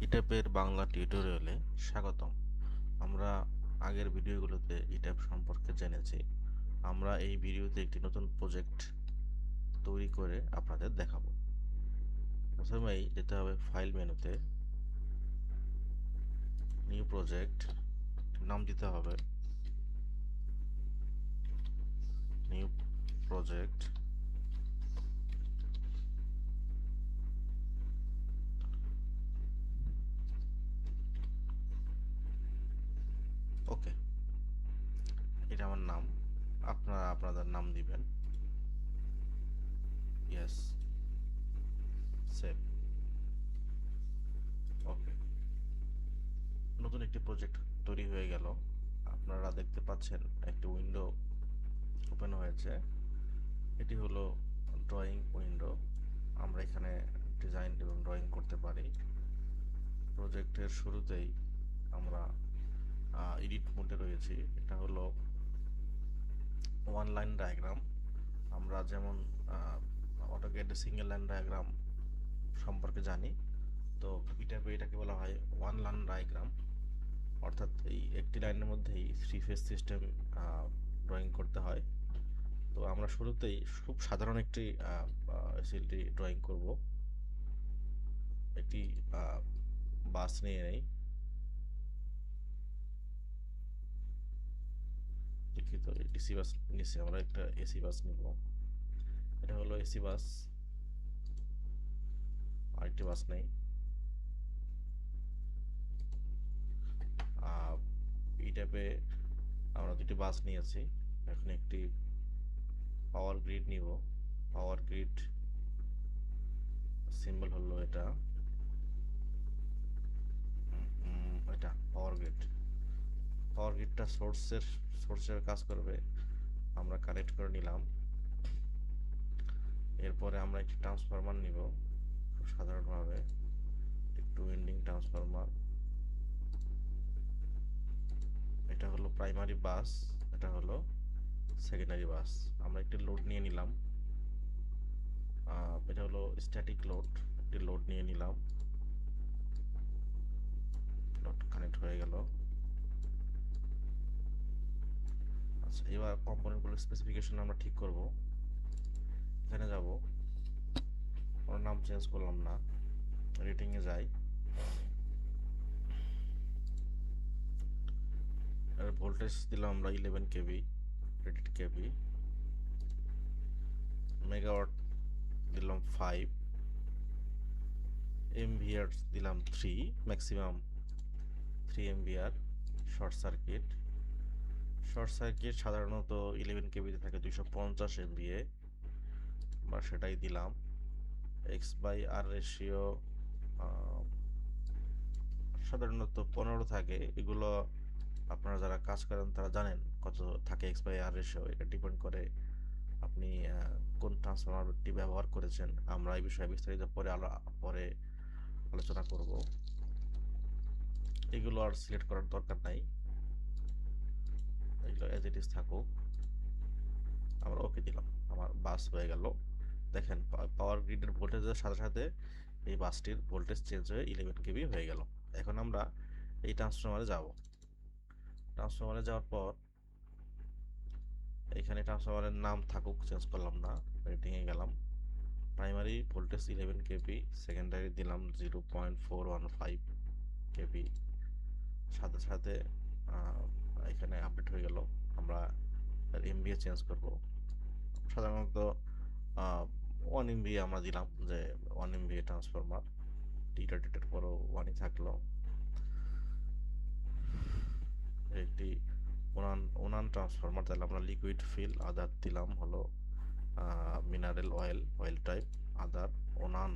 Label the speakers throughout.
Speaker 1: ইট্যাপের বাংলা টিউটোরিয়ালে স্বাগতম। আমরা আগের ভিডিওগুলোতে ইট্যাপ সম্পর্কে জেনেছি। আমরা এই ভিডিওতে একটি নতুন প্রজেক্ট তৈরি করে আপনাদের দেখাবো। প্রথমেই যেতে হবে ফাইল মেনুতে, নিউ প্রজেক্ট, নাম দিতে হবে নিউ প্রজেক্ট। ওকে, এটা আমার নাম, আপনারা আপনাদের নাম দিবেন। Yes, save. ওকে, নতুন একটি প্রজেক্ট তৈরি হয়ে গেল। আপনারা দেখতে পাচ্ছেন একটি উইন্ডো ওপেন হয়েছে। এটি হলো ড্রয়িং উইন্ডো। আমরা এখানে ডিজাইন এবং ড্রয়িং করতে পারি। প্রজেক্টের শুরুতেই আমরা এডিট মোডে রয়েছি। এটা হলো ওয়ান লাইন ডায়াগ্রাম। আমরা যেমন অটোক্যাড সিঙ্গেল লাইন ডায়াগ্রাম সম্পর্কে জানি, তো এটাকে বলা হয় ওয়ান লাইন ডায়াগ্রাম। অর্থাৎ এই একটি লাইনের মধ্যেই থ্রি ফেজ সিস্টেম ড্রয়িং করতে হয়। তো আমরা শুরুতেই খুব সাধারণ একটি এসএলডি ড্রয়িং করব। একটি বাস নিয়ে নেই, দুঃখিত, ডিসি বাস নিচ্ছি, আমরা একটা এসি বাস নিব। এটা হলো এসি বাস, আরেকটি বাস নেই। এই টাইপে আমরা দুটি বাস নিয়েছি। এখন একটি পাওয়ার গ্রিড নিব। পাওয়ার গ্রিড সিম্বল হলো এটা, এটা পাওয়ার গ্রিড। পাওয়ার গ্রিডটা সোর্সের কাজ করবে। আমরা কানেক্ট করে নিলাম। এরপরে আমরা একটি ট্রান্সফরমার নিব, খুব সাধারণভাবে একটু উইন্ডিং ট্রান্সফরমার। এটা হলো প্রাইমারি বাস, এটা হলো সেকেন্ডারি বাস। আমরা একটি লোড নিয়ে নিলাম। এটা হলো স্ট্যাটিক লোড, একটি লোড নিয়ে নিলাম। লোড কানেক্ট হয়ে গেল। আচ্ছা, এবার কম্পোনেন্টগুলোর স্পেসিফিকেশন আমরা ঠিক করব। এখানে যাব, ওর নাম চেঞ্জ করলাম না, রেটিংয়ে যাই। আর ভোল্টেজ দিলাম আমরা 11 কেভি, রেটেড কেভি। মেগাওয়াট দিলাম 5, এমভিআর দিলাম 3, ম্যাক্সিমাম 3 এমভিআর। শর্ট সার্কিট সাধারণত 11 কেবিতে থাকে 250 এমভিএ, বা সেটাই দিলাম। এক্স বাই আর রেশিও সাধারণত 15 থাকে। এগুলো আপনারা যারা কাজ করেন তারা জানেন কত থাকে এক্স বাই আর রেশিও। এটা ডিপেন্ড করে আপনি কোন ট্রান্সফরমারটি ব্যবহার করেছেন। আমরা এই বিষয়ে বিস্তারিত পরে আলোচনা করব। এগুলো আর সিলেক্ট করার দরকার নাই, এগুলো এজ ইট ইজ থাকুক। আমরা ওকে দিলাম, আমার বাস হয়ে গেল। দেখেন, পাওয়ার গ্রিডের ভোল্টেজের সাথে সাথে এই বাসটির ভোল্টেজ চেঞ্জ হয়ে 11 কেভি হয়ে গেল। এখন আমরা এই ট্রান্সফরমারে যাব। ট্রান্সফরমারে যাওয়ার পর এখানে ট্রান্সফরমারের নাম থাকুক, চেঞ্জ করলাম না, রেটিংয়ে গেলাম। প্রাইমারি ভোল্টেজ 11 কেভি, সেকেন্ডারি দিলাম 0.415 কেভি। সাথে সাথে এখানে আপডেট হয়ে গেল। আমরা এমবিএ চেঞ্জ করব। সাধারণত 1 এমবিএ আমরা দিলাম, যে 1 এমবিএ ট্রান্সফরমার। টিটা ডেটের পরও 1ই থাকলো। একটি ওনান ট্রান্সফরমার, তাহলে আমরা লিকুইড ফিল আদার দিলাম হলো মিনারেল অয়েল টাইপ আদার ওনান,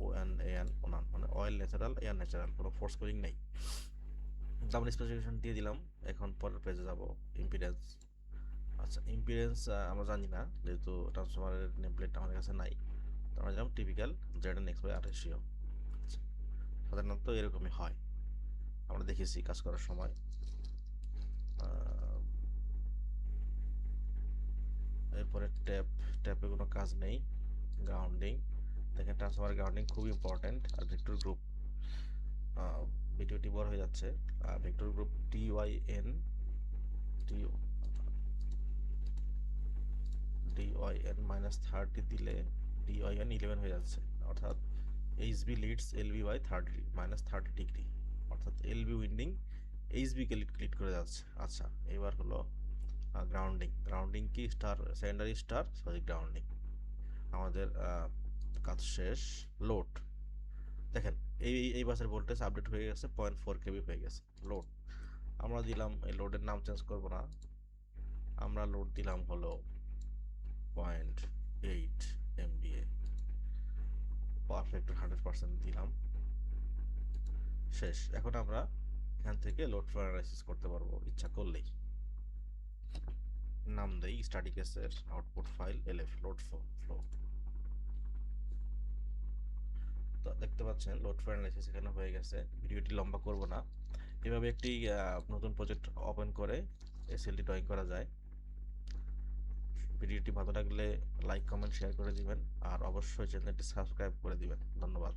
Speaker 1: ONAN, ওনান মানে অয়েল ন্যাচারাল, এয়ার ন্যাচারাল, কোনো ফোর্স কোলিং নেই। আমরা স্পেসিফিকেশন দিয়ে দিলাম। এখন পরের পেজে যাব, ইম্পিডেন্স। আচ্ছা, ইম্পিডেন্স আমরা জানি না, যেহেতু ট্রান্সফরমারের নেমপ্লেট আমাদের কাছে নাই। তো আমরা দিলাম টিপিক্যাল ZN/X/R রেশিও। সাধারণত এরকমই হয়, আমরা দেখেছি কাজ করার সময়। এরপরে ট্যাপে কোনো কাজ নেই। গ্রাউন্ডিং, দেখেন ট্রান্সফরমার গ্রাউন্ডিং খুব ইম্পর্টেন্ট। আর ভেক্টর গ্রুপ, ভিডিওটি বড় হয়ে যাচ্ছে। ভেক্টর গ্রুপ DYN -30 দিলে DYN 11 হয়ে যাচ্ছে, অর্থাৎ HB leads LB by 30 degree, অর্থাৎ LB উইন্ডিং HB কে লিড করে যাচ্ছে। আচ্ছা, এবার হলো গ্রাউন্ডিং কি star, secondary star, sorry grounding. আমাদের কাজ শেষ। লোড দেখেন, এই বাসের ভোল্টেজ আপডেট হয়ে গেছে, 0.4 কেবি হয়ে গেছে। লোড আমরা দিলাম, এই লোডের নাম চেঞ্জ করব না, আমরা লোড দিলাম হলো 0.8 MVA, পাওয়ার ফ্যাক্টর 100% দিলাম। শেষ। এখন আমরা এখান থেকে লোড ফ্লো অ্যানালাইসিস করতে পারবো ইচ্ছা করলেই। নাম দেই স্টাডি কেসের output file LF load flow. তো দেখতে পাচ্ছেন লোড ফ্লো অ্যানালাইসিস এখানে হয়ে গেছে। ভিডিওটি লম্বা করব না, এভাবে একটি নতুন প্রজেক্ট ওপেন করে SLD ড্রয়িং করা যায়। ভিডিওটি ভালো লাগলে লাইক কমেন্ট শেয়ার করে দিবেন, আর অবশ্যই চ্যানেলটি সাবস্ক্রাইব করে দিবেন। ধন্যবাদ।